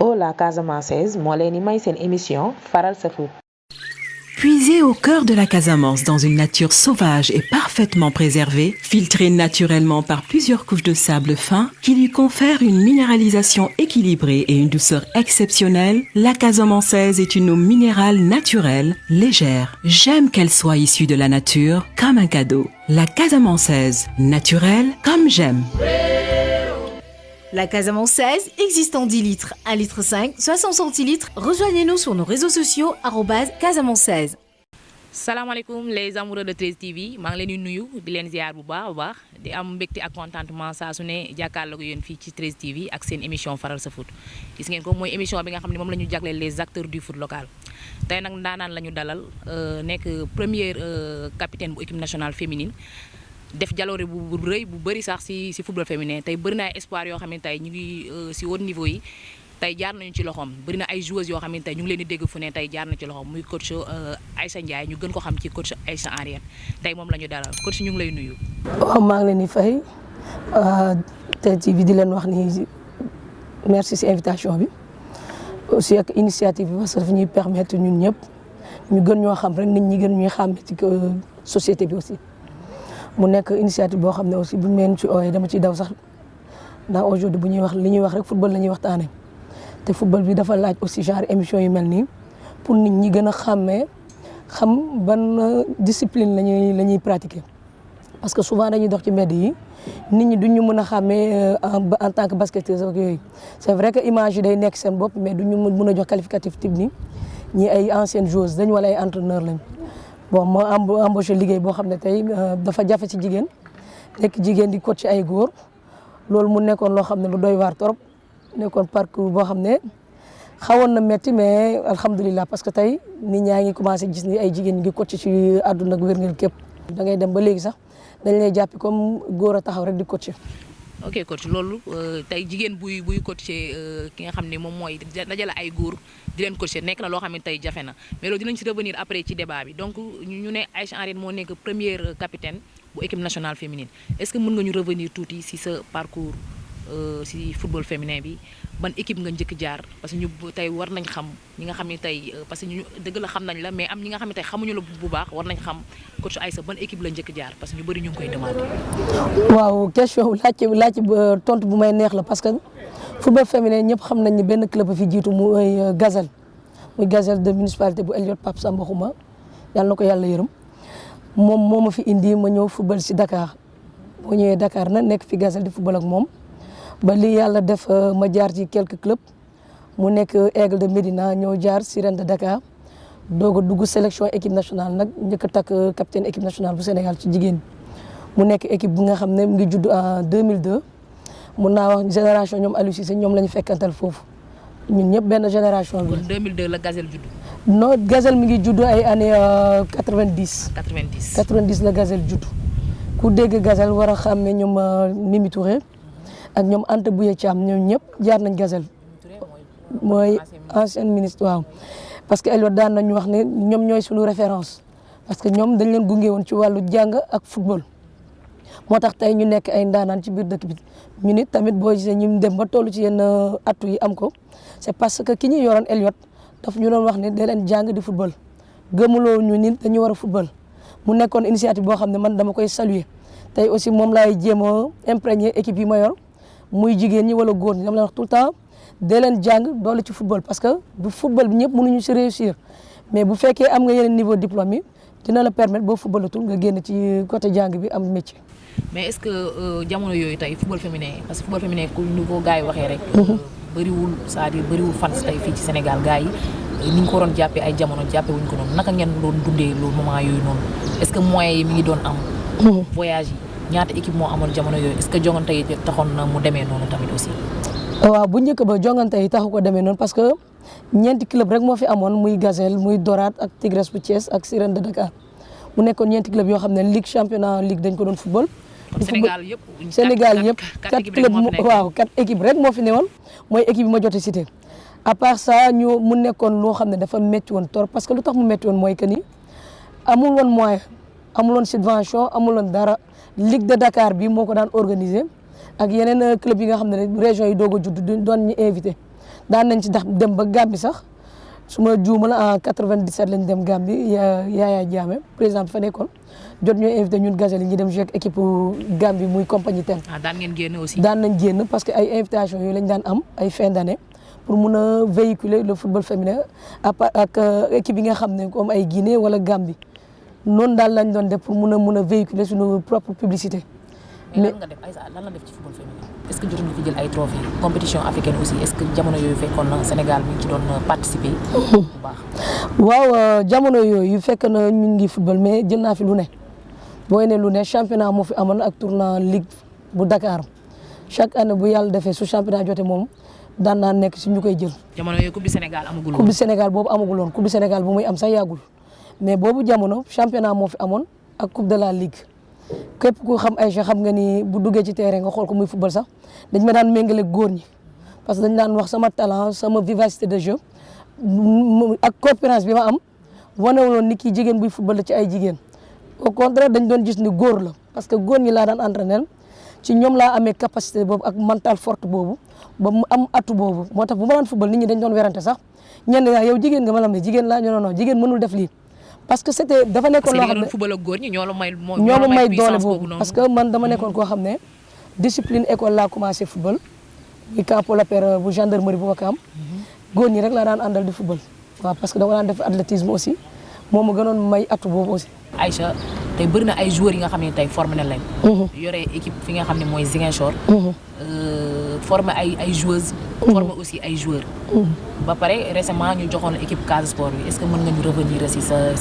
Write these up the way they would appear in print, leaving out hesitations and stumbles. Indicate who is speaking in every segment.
Speaker 1: Oh la Casamançaise moo leen di may seen émission faral sa foot.
Speaker 2: Puisé au cœur de la Casamance dans une nature sauvage et parfaitement préservée, filtrée naturellement par plusieurs couches de sable fin qui lui confèrent une minéralisation équilibrée et une douceur exceptionnelle, la Casamançaise est une eau minérale naturelle, légère. J'aime qu'elle soit issue de la nature comme un cadeau. La Casamançaise, naturelle comme j'aime.
Speaker 3: La Casamançaise existe en 10 litres, 1 litre 5, 60 centilitres. Rejoignez-nous sur nos réseaux sociaux @Casamançaise.
Speaker 4: salaamaaleykum les amoureux de 13 TV maa ngi leen di nuyu di leen ziar bu baax a baax di am mbégte ak contentement saa su ne jàkkaarloo yéen fii ci 13 TV ak seen émission faral sa foot gis ngeen ko mooy émission bi nga xam ne moom la ñu jagleel les acteurs du foot local tey nag ndaanaan la ñu dalal nekk première capitaine bu équipe nationale féminine def jaloore bu rëy bu bëri sax si football féminin tey bëri na ay espoir yoo xam ne tey ñu ngi si haut niveau yi tey jaar nañu ci loxoom bëri na ay joueuses yoo xam ne tey ñu ngi leen di dégg fu ne tey jaar na ci loxoom muy coach Aïssa Ndiaye ñu gën ko xam ci coach Aïssa Henriette tey moom la ñu dalal coach ñu ngi lay nuyu.
Speaker 5: waaw maa ngi leen di fay tey TV di leen wax ni merci si invitation bi aussi ak initiative bi parce que daf ñuy permettre ñun ñëpp ñu gën ñoo xam rek nit ñi gën ñuy xam ci société bi aussi. mu nekk initiative boo xam ne aussi bu ñu leen ci ooyee dama ciy daw sax ndax aujourd'hui bu ñuy wax li ñuy wax rek football la ñuy waxtaanee te football bi dafa laaj aussi genre émission yu mel nii pour nit ñi gën a xàmmee xam ban discipline la ñuy pratiquer. parce que souvent dañuy dox ci mbedd yi nit ñi duñ ñu mën a xàmmee en tant que basketteuse ak yooyu c'est vrai que image yi day nekk seen bopp mais duñ ñu mën a jox qualificatif type ni ñi ay anciennes joueuses dañ wala ay entraîneurs lañ. bon ma embauché liggéey boo xam ne tey dafa jafe ci jigéen nekk jigéen di coach ay góor loolu mu nekkoon loo xam ne lu doy waar trop nekkoon parcours boo xam ne xawoon na métti mais alhamdulilah parce que tey nit ñaa ngi commencé gis ni ay jigéen ñi ngi coach ci àdduna ak wér-ngeen képp da ngay dem ba léegi sax dañ lay jàppi comme góor a taxaw rek di coach.
Speaker 4: ok coach loolu tey jigéen buy coacher ki nga xam ne moom mooy dajale ay góor di leen coacher nekk na loo xam ne tey jafe na mais loolu dinañ ci revenir après ci débat bi donc ñu ne Aïssa Henriette moo nekk première capitaine bu équipe nationale féminine est-ce que mën nga ñu revenir tuuti si sa parcours si football féminin bi ban équipe nga njëkk jaar parce que ñu tey war nañ xam ñi nga xam ne tey parce que ñu dëgg la xam nañ la mais am ñi nga xam ne tey xamuñu la bu baax war nañ xam coach Aïssa ban équipe la njëkk jaar parce que ñu bëri ñu ngi koy demander.
Speaker 5: waaw question laaj tontu bu may neex la parce que football féminin ñëpp xam nañ ni benn club fi jiitu muy Gazelle muy Gazelle de municipalité bu Elliott Pape Samba Xuma yàlla na ko yàlla yërëm moom moo ma fi indi ma ñëw football si Dakar boo ñëwee Dakar na nekk fi Gazelle di football ak moom ba li yàlla def ma jaar ci quelques clubs mu nekk Aigle de Médina ñëw jaar Sirène de Dakar doog a dugg sélection équipe nationale nag njëkk a takk capitaine équipe nationale bu Sénégal ci jigéen mu nekk équipe bi nga xam ne mu ngi judd en 2002 mun naa wax génération ñoom Aliou Cissé ñoom la ñu fekkantal foofu ñun ñëpp benn génération bi.
Speaker 4: kon 2002 la Gazelle judd.
Speaker 5: non Gazelle mi ngi judd ay années 90. 90 la Gazelle judd ku dégg Gazelle war a xam ne ñoom Mimi Touré ak ñoom Anta Bouye Thiam ñoom ñëpp jaar nañ Gazelle mooy ancien ministre waaw. parce que Elliot daan nañu wax ne ñoom ñooy suñu référence parce que ñoom dañ leen gunge woon ci wàllu jàng ak football moo tax tey ñu nekk ay ndaanaan ci biir dëkk bi ñu nit tamit boo gisee ñu dem ba toll ci yenn atu yi am ko c'est parce que ki ñu yoroon Elliot daf ñu doon wax ne da leen jàng di football gëmuloo ñu nit dañu war a football mu nekkoon initiative boo xam ne man dama koy saluer tey aussi moom laay jéem a imprégner équipe yi ma yor muy jigéen ñi wala góor ñi dama leen wax tout le temps dee leen jàng doole ci football parce que du football bi ñëpp mënuñu si réussir mais bu fekkee am nga yeneen niveau diplôme yi dina la permettre boo footballatul nga génn ci côté jàng bi am métier.
Speaker 4: mais est-ce que jamono yooyu tey football féminin parce que football féminin ku ñu ko gars yi waxee rek. bëriwul c'est-à-dire bëriwul fans tey fii ci Sénégal gars yi ni ñu ko waroon jàppee ay jamono jàppee wuñ ko noonu naka ngeen doon dundee loolu moment yooyu noonu est-ce que moyens yi mi ngi doon am. voyage yi ñaata équipe moo amoon jamono yooyu est-ce que jongante yi taxoon na mu demee noonu tamit aussi.
Speaker 5: waaw bu njëkk ba jongante yi taxu ko demee noonu parce que ñeenti club rek moo fi amoon muy Gazelle muy Dorade ak Tigres bu Thiès ak Sirène de Dakar mu nekkoon ñeenti club yoo xam ne ligue championnat ligue dañ ko doon football.
Speaker 4: Sénégal yëpp.
Speaker 5: Sénégal yëpp 4 club waaw 4 équipes rek moo fi newoon mooy équipe bi ma jot a cité à part ça mu nekkoon loo xam ne dafa métti woon trop parce que lu tax mu métti woon mooy que ni amul woon moyen amul woon subvention amul woon dara ligue de Dakar bi moo ko daan organiser ak yeneen club yi nga xam ne région yi doog a judd doon ñu invité daan nañ ci dem ba Gambie sax su ma juumal en 97 lañ dem Gambie Yaya Jammeh président bi fa nekkoon jot ñooy invité ñun Gazelle ñu dem jouer ak équipe Gambie muy compagnie ten.
Speaker 4: daan ngeen génn aussi.
Speaker 5: daan nañ génn parce que ay invitation yooyu lañ daan am ay fin d'année pour mun a véhiculer le football féminin ak équipe yi nga xam ne comme ay Guinée wala Gambie noonu daal lañ doon def pour mun a véhiculer suñu propre publicité.
Speaker 4: mais lan nga def Aïssa lan la def ci football féminin est-ce que jotoon nga fi jël ay trophées compétition africaine aussi est-ce que jamono yooyu fekkoon na Sénégal mi ngi ci doon participer. bu baax.
Speaker 5: waaw jamono yooyu fekk na ñu ngi football mais jël naa fi lu ne booy ne lu ne championnat moo fi amoon ak tournoi ligue bu Dakar chaque année bu yàlla defee su championnat jotee moom daan naa nekk si ñu koy jël.
Speaker 4: jamono yooyu coupe du Sénégal amagul woon.
Speaker 5: coupe du Sénégal boobu amagul woon coupe du Sénégal bu muy am sax yàggul mais boobu jamono championnat moo fi amoon ak coupe de la ligue. képp ku xam Aïcha xam nga ni bu duggee ci terrain nga xool ko muy football sax dañ ma daan méngale góor ñi parce que dañ daan wax sama talent sama vivacité de jeu ak corpulence bi ma am wanewuloon ni kii jigéen buy football la ci ay jigéen au contraire dañ doon gis ni góor la parce que góor ñi laa daan entraîner ci ñoom laa amee capacité boobu ak mental forte boobu ba mu am atu boobu moo tax bu ma daan football nit ñi dañ doon werante sax ñenn yaa yow jigéen nga ma la mais jigéen laa ñu non jigéen mënul def lii parce que c'était dafa nekkoon loo xam ne
Speaker 4: football ak góor ñi ñoo la may
Speaker 5: doole boobu parce que man dama nekkoon koo xam ne discipline école laa commencé football muy camp Paul-Père bu gendarmerie bu Wakaam góor ñi rek laa daan àndal di football waaw parce que dama daan def athlétisme aussi moo ma gënoon may atu boobu aussi.
Speaker 4: Aïcha tey bëri na ay joueurs yi nga xam ne tey formé na leen. yore équipe fi nga xam ne mooy Ziguinchor. formé ay joueuses. formé aussi ay joueurs. ba pare récemment ñu joxoon équipe Casa Sport bi est-ce que mën nga ñu revenir si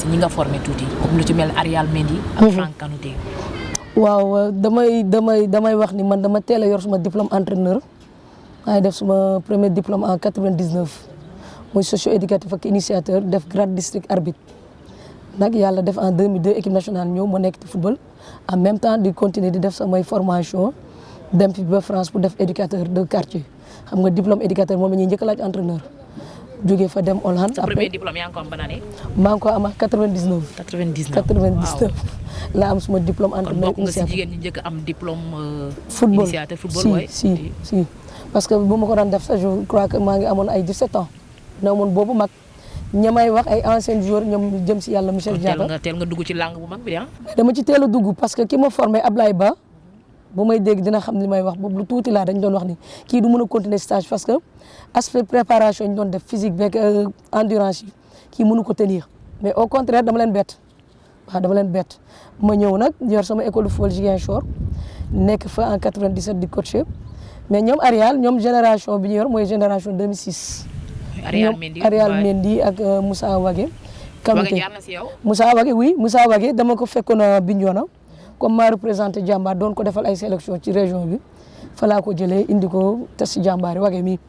Speaker 4: ñi nga formé tuuti comme lu ci mel Arial Mendy ak Franck Kanouté.
Speaker 5: waaw damay wax ni man dama teel a yor suma diplôme entraîneur maa ngi def suma premier diplôme en 99 muy socio-éducatif ak initiateur def grade district arbitre nag yàlla def en 2002 équipe nationale ñëw ma nekk ci football en même temps di continuer di def samay formation dem fi ba France pour def éducateur de quartier xam nga diplôme éducateur moom la ñuy njëkk a laaj entraîneur. jógee fa dem Hollande.
Speaker 4: sa premier diplôme yaa ngi ko am ban année.
Speaker 5: maa ngi ko am 99. 99 la am suma diplôme entraîneur
Speaker 4: initiateur kon bokk nga si jigéen ñi njëkk a am diplôme.
Speaker 5: football
Speaker 4: initiateur football
Speaker 5: si parce que bu ma ko daan def sax je crois que maa ngi amoon ay 17 ans na amoon boobu mag ña may wax ay anciens joueurs ñoom jëm si yàlla Michel Diatta.
Speaker 4: teel nga dugg ci langue bu mag bi ah.
Speaker 5: dama ci teel a dugg parce que ki ma formé Ablaye Ba bu may dégg dina xam li may wax boobu lu tuuti laa dañ doon wax ni kii du mën a continuer stage parce que aspect préparation ñu doon def physique beeg endurance yi kii mënu ko tenir mais au contraire dama leen bett ma ñëw nag yor sama école de football Ziguinchor nekk fa en 97 di coacher mais ñoom Arial ñoom génération bi ñu yor mooy génération 2006. Arial Mendy ak Moussa Wagué.
Speaker 4: Wagué jaar na si yow.
Speaker 5: Moussa Wagué dama ko fekkoon Bignona comme maa représenté Jàmbaar doon ko defal ay sélection ci région bi fa laa ko jëlee indi ko test si Jàmbaar yi Wagué mii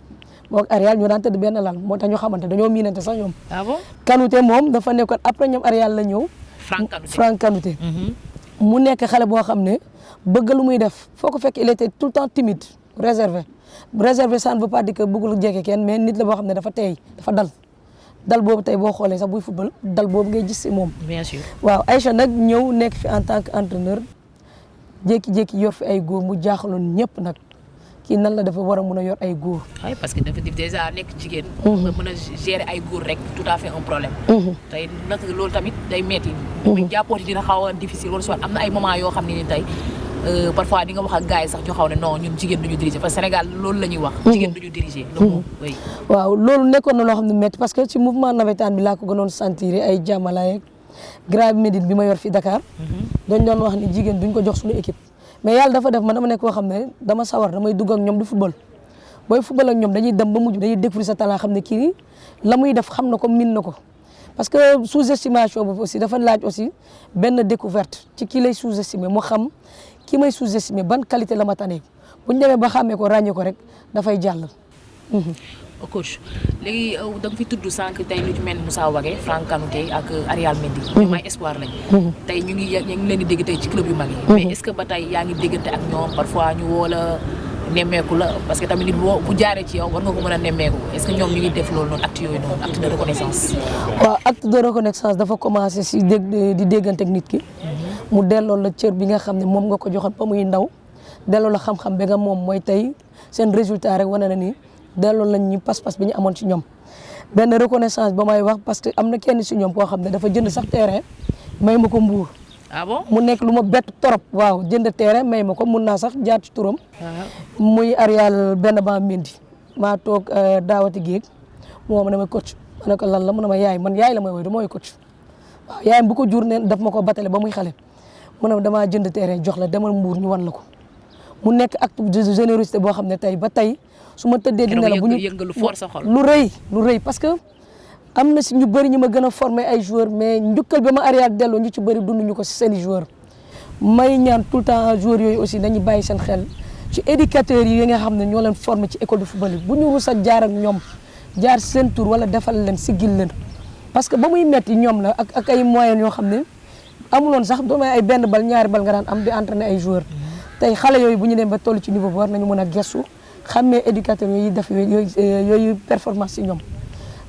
Speaker 5: moo Arial ñoo daan tëdd benn lal moo tax ñu xamante dañoo miinante sax ñoom.
Speaker 4: ah bon
Speaker 5: Kanouté moom dafa nekkoon après ñoom Arial la ñëw. Franck Kanouté mu nekk xale boo xam ne bëgg lu muy def foo ko fekk il était tout le temps timide réservé ça ne veut pas dire que bëggul jege kenn mais nit la boo xam ne dafa teey dafa dal boobu tey boo xoolee sax buy football dal boobu ngay gis si moom.
Speaker 4: bien sûr
Speaker 5: waaw Aïcha nag ñëw nekk fi en tant que entraîneur jékki-jékki yor fi ay góor mu jaaxaloon ñëpp nag kii nan la dafa war a mun a yor ay góor.
Speaker 4: oui parce que dafa déjà nekk jigéen. nga mën a gérer ay góor rek tout à fait un problème. tey nag loolu tamit day metti. bu jàppooti dina xaw a difficile wala soit am na ay moment yoo xam ne ni tey parfois di nga wax ak gars yi sax ñu xaw ne non ñun jigéen duñu diriger parce que Sénégal loolu la ñuy wax. jigéen duñu diriger. oui.
Speaker 5: waaw loolu nekkoon na loo xam ne métti parce que ci mouvement navétane bi laa ko gënoon sentir ay jàmmalaay Grand Médine bi ma yor fi Dakar. dañ doon wax ni jigéen duñ ko jox suñu équipe. mais yàlla dafa def man dama nekk koo xam ne dama sawar damay dugg ak ñoom di football booy football ak ñoom dañuy dem ba mujj dañuy découvrir sa talent xam ne kii la muy def xam na ko min na ko parce que sous-estimation boobu aussi dafa laaj aussi benn découverte ci kii lay sous-estimer mu xam ki may sous-estimer ban qualité la ma tane bu ñu demee ba xàmmee ko ràññee ko rek dafay jàll.
Speaker 4: coach léegi da nga fi tudd sànq tey lu ci mel ni Moussa Wagué Franck Kanouté ak Arial Mendy. ñoom ay espoir lañ. tey ñu ngi leen di dégg tey ci club yu mag yi. mais est-ce que ba tey yaa ngi déggante ak ñoom parfois ñu woo la nemmeeku la parce que tamit nit bu jaaree ci yow war nga ko mën a nemmeeku est-ce que ñoom ñu ngi def loolu noonu acte yooyu noonu acte de reconnaissance.
Speaker 5: waaw acte de reconnaissance dafa commencé si di déggante ak nit ki. mu delloo la cër bi nga xam ne moom nga ko joxoon ba muy ndaw delloo la xam-xam bi nga moom mooy tey seen résultat rek wane na ni delloo lañ ñu pas-pas bi ñu amoon ci ñoom benn reconnaissance ba may wax parce que am na kenn si ñoom koo xam ne dafa jënd sax terrain may ma ko Mbour.
Speaker 4: ah bon
Speaker 5: mu nekk lu ma bett trop. waaw jënd terrain may ma ko mun naa sax jaar ci turam. muy Arial benn ba Mendy maa toog daawati géeg moo ma ne ma coach ma ne ko lan la mu ne ma yaay man yaay la may woy dama woy coach waaw yaayam bu ko jur ne daf ma ko batale ba muy xale mu ne damaa jënd terrain jox la demal Mbour ñu wan la ko mu nekk acte de générosité boo xam ne tey ba tey su ma tëddee dina la bu ñu lu rëy parce que am na si ñu bëri ñu ma gën a formé ay joueurs mais njukkal bi ma Arial delloo ñu ci bëri dunduñu ko si seen i joueurs may ñaan tout le temps joueurs yooyu aussi nañu bàyyi seen xel ci éducateurs yi nga xam ne ñoo leen formé ci école de football yi bu ñu rus a jaar ak ñoom jaar seen tour wala defal leen siggil leen parce que ba muy metti ñoom la ak ay moyens yoo xam ne amuloon sax doo may ay benn bal ñaari bal nga daan am di entraîner ay joueurs tey xale yooyu bu ñu dem ba toll ci niveau bi war nañu mën a gestu xammee éducateurs yooyu def yooyu performance ci ñoom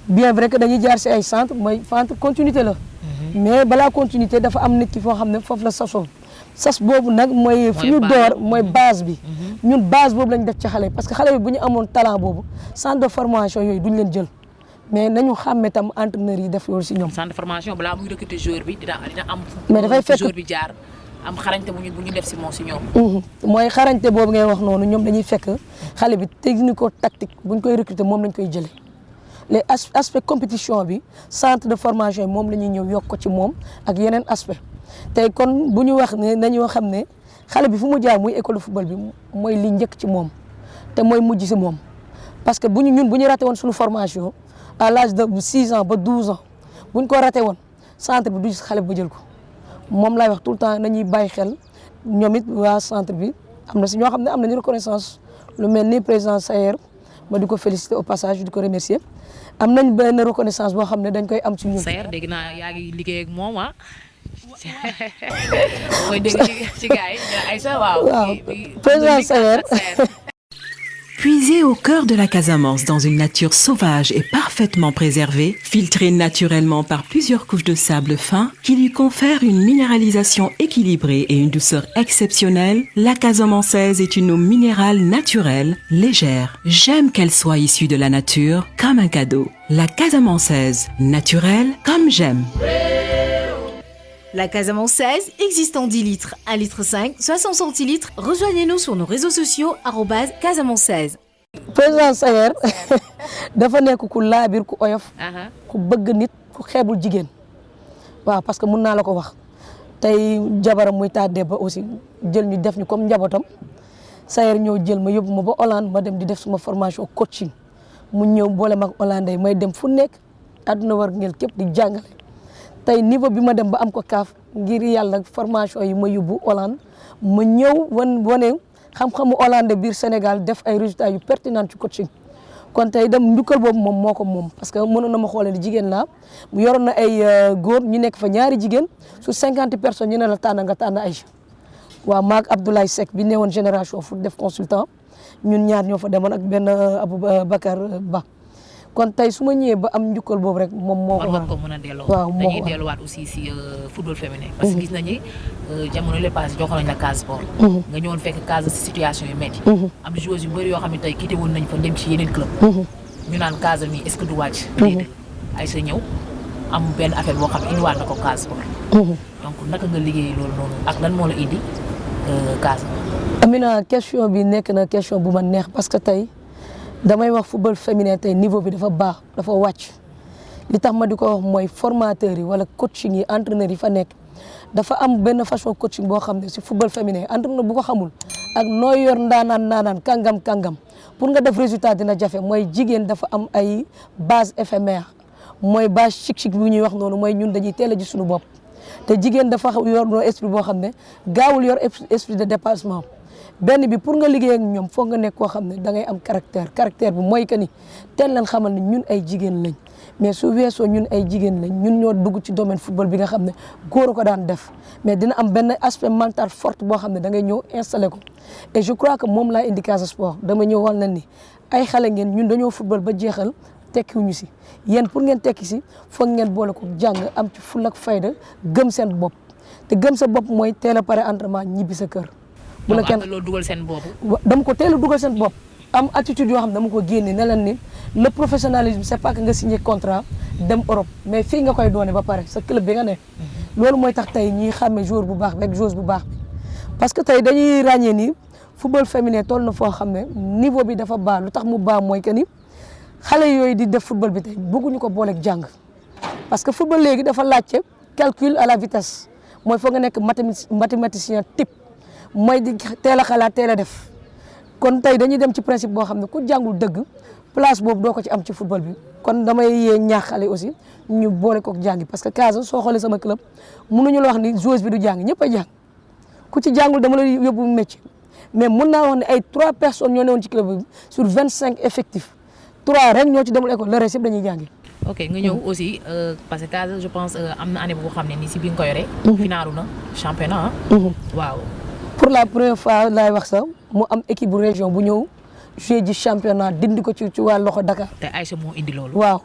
Speaker 5: bien vrai que dañuy jaar si ay centre mooy centre continuité la mais balaa continuité dafa am nit ki foo xam ne foofu la sasoo sas boobu nag mooy fu ñu door mooy base bi ñun base boobu lañ def ci xale yi parce que xale yi bu ñu amoon talent boobu centre de formation yooyu duñ leen jël mais nañu xàmme tam entraîneurs yi def loolu si ñoom.
Speaker 4: centre de formation balaa muy recruter joueur bi dina am.
Speaker 5: mais dafay fekk
Speaker 4: joueur bi jaar am xarañte bu ñu def si moom si ñoom.
Speaker 5: mooy xarañte boobu ngay wax noonu ñoom dañuy fekk xale bi technico tactique buñ koy recruter moom lañ koy jëlee les aspect compétition bi centre de formation yi moom la ñuy ñëw yokk ko ci moom ak yeneen aspect tey kon bu ñu wax ne nañoo xam ne xale bi fu mu jaar muy école de football bi mooy li njëkk ci moom te mooy mujj si moom parce que bu ñu raté woon suñu formation à l'âge de 6 ans ba 12 ans bu ñu ko raté woon centre bi du gis xale bu jël ko moom laay wax tout le temps nañuy bàyyi xel ñoom it waa centre bi am na si ñoo xam ne am nañu reconnaissance lu mel ni président Sayer ma di ko féliciter au passage di ko remercier am nañ benn reconnaissance boo xam ne dañ koy am ci ñun.
Speaker 4: Sayer dégg naa yaa ngi liggéey ak moom ah. mooy dégg ci gars yi Aïssa waaw.
Speaker 5: président Sayer.
Speaker 2: Puisé au cœur de la Casamance dans une nature sauvage et parfaitement préservée, filtré naturellement par plusieurs couches de sable fin qui lui confèrent une minéralisation équilibrée et une douceur exceptionnelle, la Casamançaise est une eau minérale naturelle, légère. J'aime qu'elle soit issue de la nature comme un cadeau. La Casamançaise, naturelle comme j'aime.
Speaker 3: La Casamançaise existe en 10 litres, 1 litre 5, 60 centilitres. Rejoignez-nous sur nos réseaux sociaux @Casamançaise.
Speaker 5: président Sayer dafa nekk ku laabir ku oyof. ku bëgg nit ku xeebul jigéen. waaw parce que mun naa la ko wax tey jabaram muy tàddee ba aussi jël ñu def ñu comme njabootam Sayer ñëw jël ma yóbbu ma ba Hollande ma dem di def suma formation coaching mu ñëw boole mag Hollandais may dem fu nekk àdduna war ngel képp di jàngale. tey niveau bi ma dem ba am ko kaaf ngir yàlla formation yi ma yóbbu Hollande ma ñëw wane xam-xamu Hollande biir Sénégal def ay résultats yu pertinent ci coaching kon tey dem njukkal boobu moom moo ko moom parce que mënoon na ma xoolee ni jigéen laa mu yoroon na ay góor ñu nekk fa ñaari jigéen su 50 personnes ñu ne la tànn nga tànn Aïcha waaw maag Abdoulaye Seck bi newoon génération foot def consultant ñun ñaar ñoo fa demoon ak benn Aboubacar Ba kon tey su ma ñëwee ba am njukkal boobu rek moom moo ko
Speaker 4: war nga ko mën a delloo.
Speaker 5: waaw
Speaker 4: dañuy delluwaat aussi si football féminin. parce que gis nañu jamono le passé joxoon nañ la Casa Sport. nga ñëwoon fekk Casa si situation yu métti. am joueurs yu bëri yoo xam ne tey quitté woon nañ fa dem ci yeneen club. ñu naan Casa mi est-ce que du wàcc. déedéet Aïssa ñëw am benn affaire boo xam ne indiwaat na ko Casa Sport. donc naka nga liggéey loolu noonu ak lan moo la indi Casa.
Speaker 5: Amina question bi nekk na question bu ma neex parce que tey. damay wax football féminin tey niveau bi dafa baax dafa wàcc li tax ma di ko wax mooy formateurs yi wala coaching yi entraîneurs yi fa nekk dafa am benn façon coaching boo xam ne si football féminin entraîneur bu ko xamul ak nooy yor ndaanaan kàngam pour nga def résultat dina jafe mooy jigéen dafa am ay base éphémère mooy base chic bu ñuy wax noonu mooy ñun dañuy teel a gis suñu bopp te jigéen dafa yor noo esprit boo xam ne gaawul yor esprit de dépassement. benn bi pour nga liggéey ak ñoom foog nga nekk koo xam ne da ngay am caractère bi mooy que ni teel leen xamal ne ñun ay jigéen lañ mais su weesoo ñun ay jigéen lañ ñun ñoo dugg ci domaine football bi nga xam ne góor ko daan def mais dina am benn aspect mental fort boo xam ne da ngay ñëw installé ko et je crois que moom laa indi Casa Sport dama ñëw wax na ni ay xale ngeen ñun dañoo football ba jeexal tekkiwuñu si yéen pour ngeen tekki si foog ngeen boole ko jàng am ci fulla ak fayda gëm seen bopp te gëm sa bopp mooy teel a pare entraînement ñibbi sa kër.
Speaker 4: bu la kenn loolu dugal seen bopp.
Speaker 5: dama ko teel a dugal seen bopp am attitude yoo xam ne dama ko génne ne leen ni le professionnalisme c'est pas que nga signé contrat dem Europe mais fii nga koy doone ba pare sa club bi nga ne loolu mooy tax tey ñiy xàmme joueur bu baax bi ak joueuse bu baax bi parce que tey dañuy ràññee ni football féminin toll na foo xam ne niveau bi dafa baax lu tax mu baax mooy que ni xale yooyu di def football bi tey bëgguñu ko booleeg jàng parce que football léegi dafa laajte calcul à la vitesse mooy foog nga nekk mathématicien type mooy di teel a xalaat teel a def kon tey dañuy dem ci principe boo xam ne ku jàngul dëgg place boobu doo ko ci am ci football bi kon damay yee ñaax xale aussi ñu boole kook jàngi parce que Casa soo xoolee sama club mënuñu la wax ni joueuse bi du jàng ñëpp a jàng ku ci jàngul dama la yóbbu métier mais mën naa wax ne ay 3 personnes ñoo newoon ci club bi sur 25 effectifs 3 rek ñoo ci demul école le reste yëpp dañuy jàngi.
Speaker 4: ok nga ñëw aussi parce que Casa je pense am na année boo xam ne nii si bi nga ko yoree. finaalu na championnat waaw.
Speaker 5: pour la première fois laay wax sax mu am équipe bu région bu ñëw joué ji championnat dindi ko ci waa loxo Dakar.
Speaker 4: te Aïcha moo indi loolu.
Speaker 5: waaw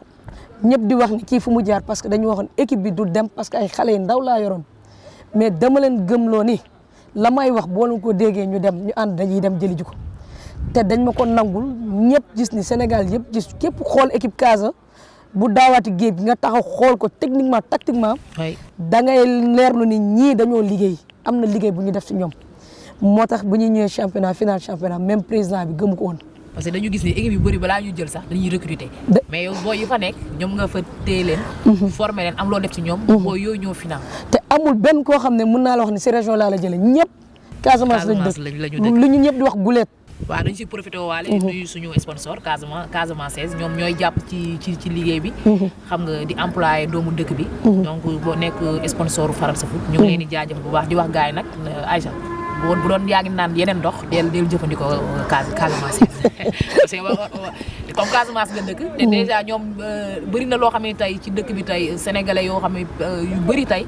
Speaker 5: ñëpp di wax ni kii fu mu jaar parce que dañu waxoon équipe bi du dem parce que ay xale yu ndaw laa yoroon mais dama leen gëmloo ni la may wax boo leen ko déggee ñu dem ñu ànd dañuy dem jëli ji ko te dañ ma ko nangul ñëpp gis ni Sénégal yëpp gis képp xool équipe Casa bu daawaati géej gi nga taxaw xool ko techniquement tactiquement. da ngay leerlu ni ñii dañoo liggéey am na liggéey bu ñu def ci ñoom. moo tax bu ñuy ñëwee championnat final championnat même président bi gëmu ko woon.
Speaker 4: parce que dañu gis ne équipe yu bëri balaa ñu jël sax dañuy recruter. mais yow booy yi fa nekk ñoom nga fa téye leen. former leen am loo def ci ñoom. booy yooyu ñoo final.
Speaker 5: te amul benn koo xam ne mën naa la wax ni si région laa la jëlee ñëpp. Casamance lañu dëkk lu ñu ñëpp di wax guleet.
Speaker 4: waaw dañu si profité waale di nuyu suñu sponsor Casamance ñoom ñooy jàpp ci liggéey bi. xam nga di employé doomu dëkk bi. donc boo nekk sponsor Faral sa foot. ñu ngi leen di jaajëf bu baax di wax gars yi nag Aïcha. bu doon yaa ngi naan yeneen ndox del jëfandikoo Casamance parce que comme Casamance nga dëkk te déjà ñoom bëri na loo xam ne tey ci dëkk bi tey sénégalais yoo xam ne yu bëri tey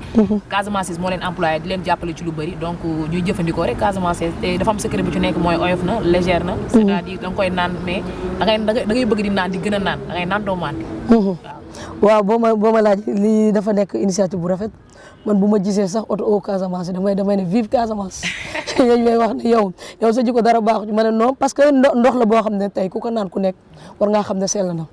Speaker 4: Casamance moo leen employé di leen jàppale ci lu bëri donc ñuy jëfandikoo rek Casamance te dafa am secret bu ci nekk mooy oyof na légère na c'est-à-dire da nga koy naan mais da ngay bëgg di naan di gën a naan da ngay naan doo màndi
Speaker 5: waaw boo ma laaj lii dafa nekk initiative bu rafet man bu ma gisee sax auto au Casamance damay ne vive Casamance yooyu may wax ne yow sa jikko dara baaxu ma ne non parce que ndox la boo xam ne tey ku ko naan ku nekk war ngaa xam ne sell na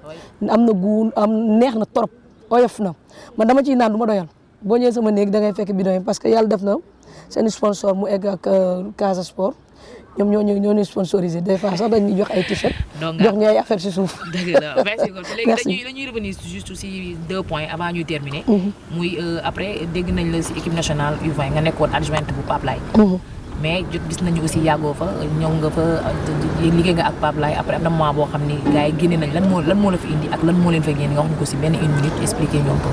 Speaker 5: am na gu neex na trop oyof na man dama ciy naan du ma doyal boo ñëwee sama néeg da ngay fekk bidon yi parce que yàlla def na seen sponsor mu egg ak Casa Sport ñoom ñoo ñu sponsorisé des fois sax dañuy jox ay t-shirt jox ñu ay affaire si suuf.
Speaker 4: dëgg la merci beaucoup léegi dañuy revenir juste si 2 points avant ñuy terminer. muy après dégg nañ la si équipe nationale U20 nga nekkoon adjointe bu Pape Laye. mais gis nañu aussi yàggoo fa ñëw nga fa liggéey nga ak Pape Laye après am na moment boo xam ni gars yi génne nañ lan moo la fi indi ak lan moo leen fa génne nga wax ñu ko si benn 1 minute expliquer ñoom ko.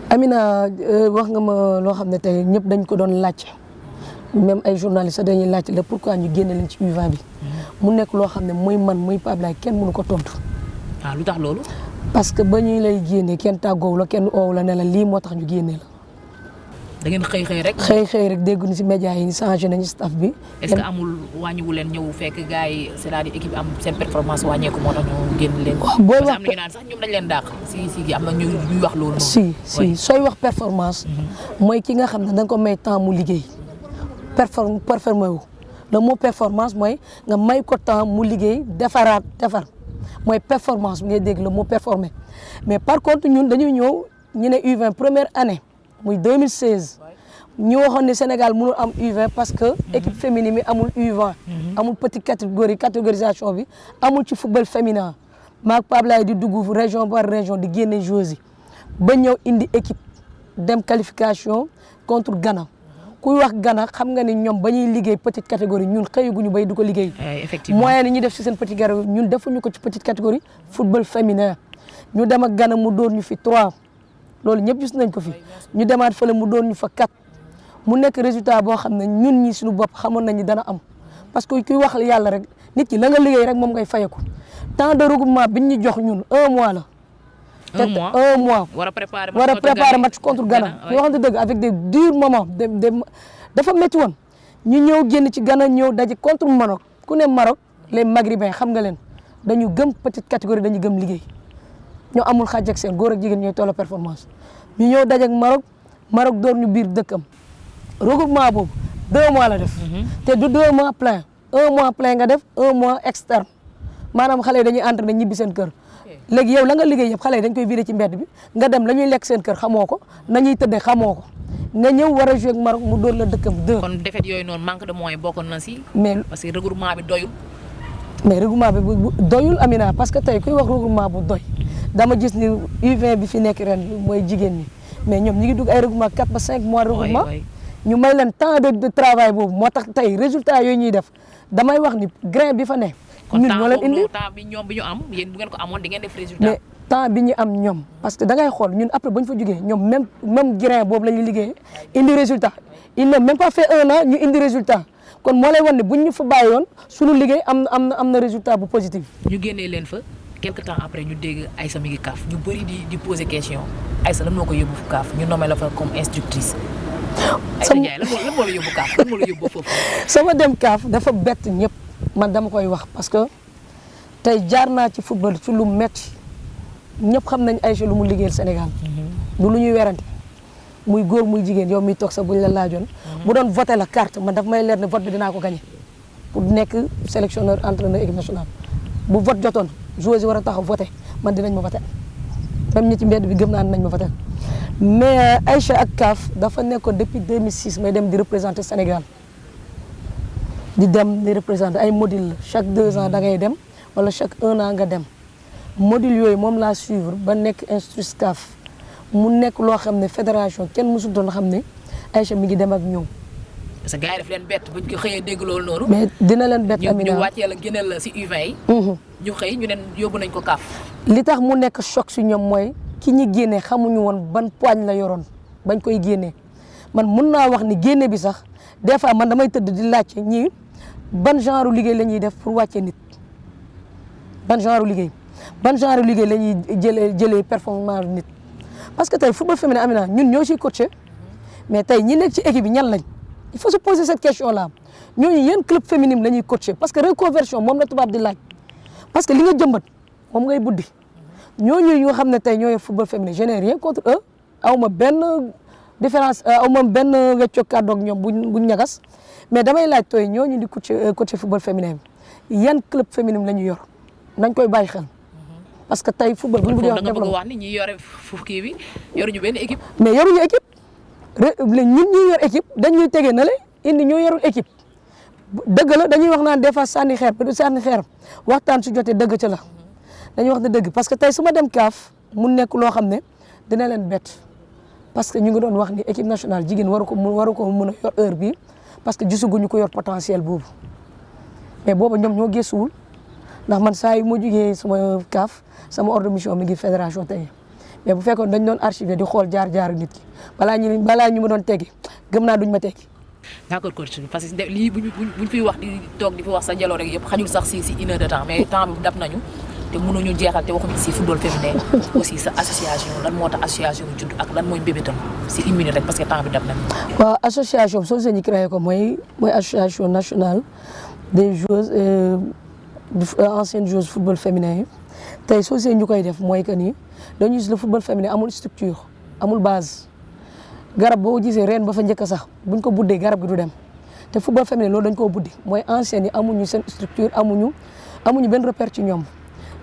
Speaker 5: Amina wax nga ma loo xam ne tey ñëpp dañ ko doon laajte. même ay journalistes dañuy laajte la pourquoi ñu génne leen ci U20 bi mu nekk loo xam ne muy man muy Pape Laye kenn mënu ko tontu.
Speaker 4: ah lu tax loolu.
Speaker 5: parce que ba ñuy lay génne kenn tàggoowu la kenn oowu la ne la lii moo tax ñu génne la.
Speaker 4: da ngeen xëy rek.
Speaker 5: xëy rek dégguñu si média yi changé nañu staff bi.
Speaker 4: est-ce que amul wàññiwu leen ñëw fekk gars yi c'est-à-dire équipe am seen performance wàññeeku moo tax ñu génn leen.
Speaker 5: waaw booy wax
Speaker 4: am na ñu naan sax ñoom dañ leen dàq si am na ñuy wax loolu.
Speaker 5: si sooy wax performance. mooy ki nga xam ne da nga ko may temps mu liggéey. performé wu le mot performance mooy nga may ko temps mu liggéey defar mooy performance bi ngay dégg le mot performer mais par contre ñun dañuy ñëw ñu ne U20 première année muy 2016 ñu waxoon ne Sénégal mënul am U20 parce que équipe féminine mi amul U20 amul petite catégorisation bi amul ci football féminin maag Pape Laye di dugg région par région di génne joueurs yi ba ñëw indi équipe dem qualification contre Ghana kuy wax Ghana xam nga ni ñoom ba ñuy liggéey petite catégorie ñun xëyaguñu bay du ko liggéey.
Speaker 4: effectivement
Speaker 5: moyen ni ñu def ci seen petite catégorie ñun defuñu ko ci petite catégorie football féminin ñu dem ak Ghana mu doon ñu fi 3 loolu ñëpp gis nañ ko fi ñu demaat fële mu doon ñu fa 4 mu nekk résultat boo xam ne ñun ñi suñu bopp xamoon nañ ni dana am parce que kuy wax yàlla rek nit ki la nga liggéey rek moom ngay fayeku temps de regroupement biñ ñu jox ñun 1 mois la. 1 mois
Speaker 4: war a préparer
Speaker 5: match contre Ghana. yoo xam ne dëgg avec des durs moments dafa métti woon ñu ñëw génn ci Ghana ñëw daje contre Maroc ku ne Maroc les Maghrébins xam nga leen dañu gëm petite catégorie dañu gëm liggéey ñoo amul xaaj ak seen góor ak jigéen ñooy tolloo performance ñu ñëw daje ak Maroc door ñu biir dëkkam regroupement boobu 2 mois la def. te du 2 mois plein 1 mois plein nga def 1 mois externe maanaam xale yi dañuy entraîné ñibbi seen kër léegi yow la nga liggéey yëpp xale yi dañ koy vidé ci mbedd bi nga dem la ñuy lekk seen kër xamoo ko nañuy tëddee xamoo ko nga ñëw war a jouer ak Maroc mu dóor la dëkkam 2.
Speaker 4: kon défaite yooyu noonu manque de moyens bokkoon na si.
Speaker 5: mais
Speaker 4: parce que regroupement bi doyul.
Speaker 5: mais regroupement bi doyul Amina parce que tey kuy wax regroupement bu doy dama gis ni U20 bi fi nekk ren mooy jigéen ñi mais ñoom ñi ngi dugg ay regroupement 4 ba 5 mois de regroupement ñu may leen temps de travail boobu moo tax tey résultat yooyu ñuy def damay wax ni grain bi fa ne. ñun ñoo leen indi
Speaker 4: kon temps bi ñoom bi ñu am yéen bu ngeen ko amoon di ngeen def résultat.
Speaker 5: mais temps bi ñu am ñoom parce que da ngay xool ñun après ba ñu fa jógee ñoom même grain boobu la ñuy liggéey indi résultat il n'a même pas fait 1 an ñu indi résultat kon moo lay wan ne buñ ñu fa bàyyoon suñu liggéey am na résultat bu positif.
Speaker 4: ñu génnee leen fa quelque temps après ñu dégg Aïssa mi ngi kaaf ñu bëri di poser question Aïssa lan moo ko yóbbu kaaf ñu nommé la fa comme instructrice. Aïssa Ndiaye lan moo la yóbbu kaaf lan moo la yóbbu foofu.
Speaker 5: sama dem kaaf dafa bett ñëpp man dama koy wax parce que tey jaar naa ci football ci lu metti ñëpp xam nañ Aïssa lu mu liggéeyal Sénégal. du lu ñuy werante muy góor muy jigéen yow miy toog sax buñ la laajoon. bu doon voté la carte man daf may leer ne vote bi dinaa ko gagné pour nekk sélectionneur entraîneur équipe nationale bu vote jotoon joueurs yi war a taxaw voté man dinañ ma voté même ñi ci mbedd bi gëm naa ne nañ ma voté mais Aïcha ak CAF dafa nekkoon depuis 2006 may dem di représenter Sénégal di dem di représenter ay module la chaque 2 ans da ngay dem wala chaque 1 an nga dem module yooyu moom laa suivre ba nekk instructrice CAF mu nekk loo xam ne fédération kenn mësul doon xam ne Aïcha mi ngi dem ak ñoom.
Speaker 4: parce que gars yi daf leen bett buñ ko xëyee dégg loolu noonu.
Speaker 5: mais dina leen bett Amina
Speaker 4: ñu wàccee la génneel la si U20 yi. ñu xëy ñu ne yóbbu nañ ko kaaf.
Speaker 5: li tax mu nekk choc si ñoom mooy ki ñi génnee xamuñu woon ban poigne la yoroon bañ koy génnee man mun naa wax ni génne bi sax des fois man damay tëdd di laajte ñii ban genre liggéey la ñuy def pour wàccee nit ban genre liggéey la ñuy jëlee performance nit parce que tey football féminin Amina ñun ñoo ciy coaché mais tey ñi nekk ci équipe bi ñan lañ il faut se poser cette question là ñooñu yéen club féminin la ñuy coaché parce que reconversion moom la tubaab di laaj parce que li nga jëmbat moom ngay buddi ñooñu ñoo xam ne tey ñooy football féminin je n'ai rien contre eux aw ma benn différence aw ma benn weccoo kàddu ak ñoom buñ ñagas mais damay laaj tooy ñooñu di coaché football féminin bi yan club féminin la ñu yor nañ koy bàyyi xel parce que tey football bu ñu bëggee wax
Speaker 4: da nga bëgg wax ni ñi yore kii bi yoruñu benn équipe.
Speaker 5: mais yoruñu équipe ñun ñi yor équipe dañuy tegee na le indi ñoo yorul équipe dëgg la dañuy wax naan des fois sànni xeer peut être sànni xeer waxtaan su jotee dëgg ca la dañuy wax ne dëgg parce que tey su ma dem kaaf mu nekk loo xam ne dina leen bett parce que ñu ngi doon wax ni équipe nationale jigéen waru ko mën a yor heure bi parce que gisaguñu ko yor potentiel boobu mais booba ñoom ñoo gëstuwul ndax man saa yu ma jugee sama kaaf sama ordre de mission mi ngi fédération tey mais bu fekkoon dañ doon archivé di xool jaar nit ki balaa ñu ma doon teggi gëm naa duñ ma teggi.
Speaker 4: d'accord coach parce que lii buñ fiy wax di toog di fi wax sa jaloore rek yëpp xajul sax si 1 heure de temps mais temps bi dab nañu te mënuñu jeexal te waxuñu si football féminin aussi sa association lan moo tax association judd ak lan mooy mbébétam si 1 minute rek parce que temps bi dab nañu.
Speaker 5: waaw association soo see ñu créé ko mooy association nationale des joueuses anciennes joueuses football féminin yi tey soo see ñu koy def mooy que ni dañuy gis le football féminin amul structure amul base garab boo gisee reen ba fa njëkk sax buñ ko buddee garab gi du dem te football féminin loolu dañ koo buddi mooy anciennes yi amuñu seen structure amuñu benn repère ci ñoom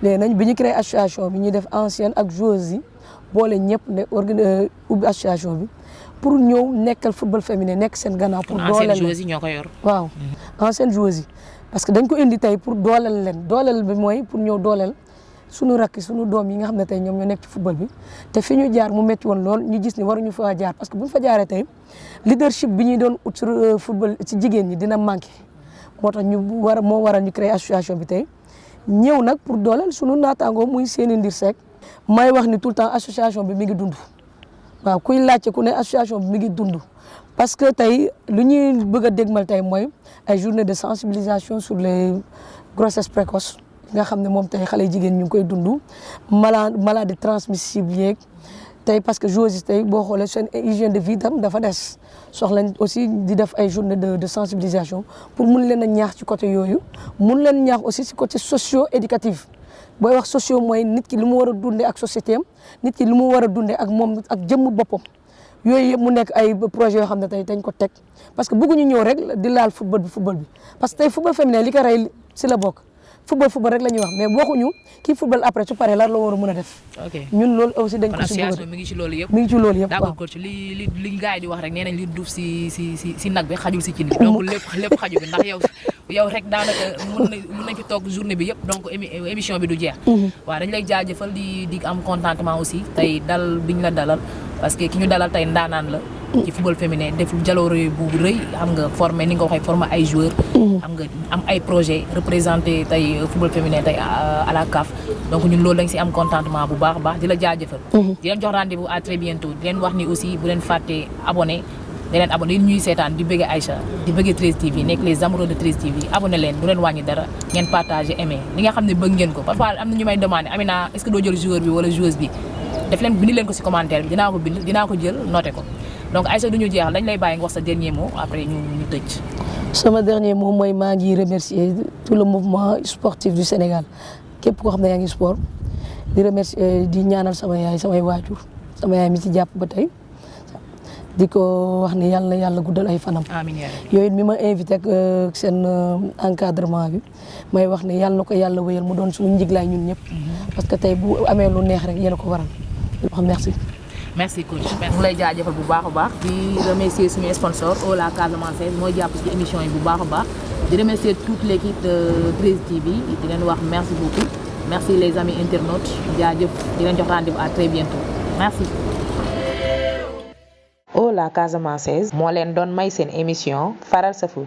Speaker 5: léegi nañ bi ñu créé association bi ñuy def ancienne ak joueuses yi boole ñëpp ne ubbi association bi pour ñëw nekkal football féminin nekk seen gannaaw pour dooleel
Speaker 4: anciennes joueuses yi ñoo ko yor.
Speaker 5: waaw anciennes joueuses yi parce que dañ ko indi tey pour dooleel leen dooleel bi mooy pour ñëw dooleel suñu rakk suñu doom yi nga xam ne tey ñoom ñoo nekk ci football bi te fi ñu jaar mu métti woon lool ñu gis ni waruñu fa jaar parce que buñ fa jaaree tey leadership bi ñuy doon ut sur football ci jigéen ñi dina manqué moo tax moo waral ñu créer association bi tey ñëw nag pour dooleel suñu naataangoo muy Seyni Ndir Seck may wax ni tout le temps association bi mi ngi dund waaw kuy laajte ku ne association bi mi ngi dund parce que tey lu ñuy bëgg a dégmal tey mooy ay journée de sensibilisation sur les grossesses précoces nga xam ne moom tey xale jigéen ñu ngi koy dund maladie transmissible yeeg tey parce que joueurs yi tey boo xoolee seen hygiène de vie tam dafa des soxlañ aussi di def ay journée de sensibilisation pour mun leen a ñaax ci côté yooyu mun leen ñaax aussi ci côté socio-éducatif booy wax socio mooy nit ki li mu war a dundee ak société am nit ki li mu war a dundee ak moom ak jëmm boppam yooyu yëpp mu nekk ay projet yoo xam ne tey dañ ko teg parce que bëgguñu ñëw rek di laal football bi parce que tey football féminin li ko rey si la bokk football rek la ñuy wax mais waxuñu kii football après su paree lan la war a mën a def. ñun loolu aussi dañ ko si bëgg.
Speaker 4: mi ngi ci loolu yëpp.
Speaker 5: mi ngi ci loolu yëpp
Speaker 4: d'accord coach li gars yi di wax rek nee nañ li duuf si nag bi xajul si cin bi donc lépp xaju bi ndax yow rek daanaka mën nañ fi toog journée bi yëpp donc émission bi du jeex. waaw dañ lay jaajëfal di am contentement aussi tey dal biñ la dalal parce que ki ñu dalal tey ndaanaan la. ci football féminin def jaloore bu rëy xam nga formé ni nga ko waxee formé ay joueurs. xam nga am ay projet représenté tey football féminin tey à la CAF donc ñun loolu dañ si am contentement bu baax a baax di la jaajëfal. di leen jox rendez-vous à très bientôt di leen wax ni aussi bu leen fàttee abonné di leen abonné ñuy seetaan di bëgg Aïcha di bëgg 13 TV nekk les amoureux de 13 TV abonné leen du leen wàññi dara ngeen partagé aimé li nga xam ne bëgg ngeen ko parfois am na ñu may demandé Amina est-ce que doo jël joueur bi wala joueuse bi def leen bindi leen ko si commentaire bi dinaa ko jël noté ko donc Aïcha du ñu jeexal dañ lay bàyyi nga wax sa dernier mot après ñu tëj.
Speaker 5: sama dernier mot mooy maa ngi remercier tout le mouvement sportif du Sénégal képp koo xam ne yaa ngi sport di remercier di ñaanal sama yaay samay waajur sama yaay mi ci jàpp ba tey di ko wax ne yàlla guddal ay fanam.
Speaker 4: amiin
Speaker 5: yooyu mi ma invité ak seen encadrement bi may wax ne yàlla na ko yàlla wéyal mu doon suñu njiglaay ñun ñëpp. parce que tey bu amee lu neex rek yéen a ko waral di wax merci.
Speaker 4: merci coach mu lay jaajëfal bu baax a baax di remercier suñu sponsor la Casamance mooy jàpp ci émission yi bu baax a baax di remercier toute l'équipe de 13 TV di leen wax merci beaucoup merci les amis internautes jaajëf di leen jox rendez-vous à très bientôt merci.
Speaker 1: la Casamance moo leen doon may seen émission faral sa foot.